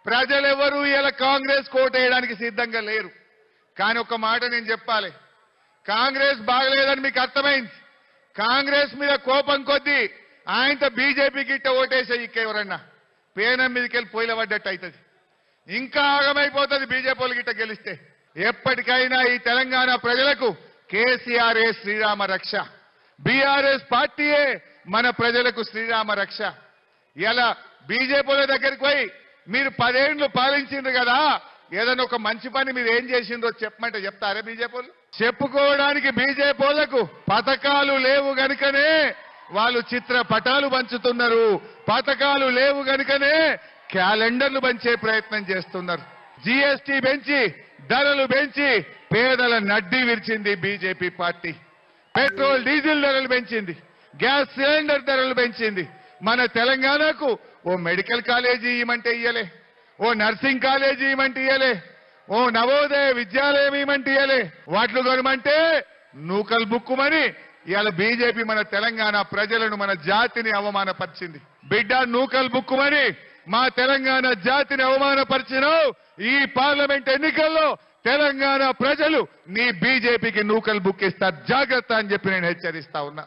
ప్రజలెవరూ ఇలా కాంగ్రెస్ కోటేయడానికి సిద్ధంగా లేరు. కానీ ఒక మాట నేను చెప్పాలి, కాంగ్రెస్ బాగలేదని మీకు అర్థమైంది. కాంగ్రెస్ మీద కోపం కొద్దీ ఆయనతో బీజేపీకి ఇట్ట ఓటేసే ఎవరన్నా పేనం మీదకి వెళ్ళి పొయ్యిల పడ్డట్టు అవుతుంది. ఇంకా ఆగమైపోతుంది బీజేపీ వాళ్ళకి ఇట్ట గెలిస్తే. ఎప్పటికైనా ఈ తెలంగాణ ప్రజలకు కేసీఆర్ఏ శ్రీరామ రక్ష, బీఆర్ఎస్ పార్టీయే మన ప్రజలకు శ్రీరామ రక్ష. ఇలా బీజేపీ వాళ్ళ దగ్గరికి పోయి మీరు 10 ఏళ్లు పాలించిండ్రు కదా, ఏదైనా ఒక మంచి పని మీరు ఏం చేసిండ్రో చెప్పమంటే చెప్తారా బీజేపీ వాళ్ళు? చెప్పుకోవడానికి బీజేపీ వాళ్ళకు పథకాలు లేవు గనుకనే వాళ్ళు చిత్రపటాలు పంచుతున్నారు. పథకాలు లేవు గనుకనే క్యాలెండర్లు పంచే ప్రయత్నం చేస్తున్నారు. జీఎస్టీ పెంచి ధరలు పెంచి పేదల నడ్డి విరిచింది బీజేపీ పార్టీ. పెట్రోల్ డీజిల్ ధరలు పెంచింది, గ్యాస్ సిలిండర్ ధరలు పెంచింది. మన తెలంగాణకు ఓ మెడికల్ కాలేజీ ఇవ్వమంటే ఇయ్యలే, ఓ నర్సింగ్ కాలేజీ ఇవ్వమంటే ఇయ్యలే, ఓ నవోదయ విద్యాలయం ఇవ్వమంటే ఇయ్యలే. వాట్లు కొనమంటే నూకలు బుక్కుమని ఇవాళ బీజేపీ మన తెలంగాణ ప్రజలను, మన జాతిని అవమానపరిచింది. బిడ్డ నూకలు బుక్కుమని మా తెలంగాణ జాతిని అవమానపరిచినావు. ఈ పార్లమెంట్ ఎన్నికల్లో తెలంగాణ ప్రజలు నీ బీజేపీకి నూకలు బుక్కిస్తారు, జాగ్రత్త అని చెప్పి నేను హెచ్చరిస్తా ఉన్నా.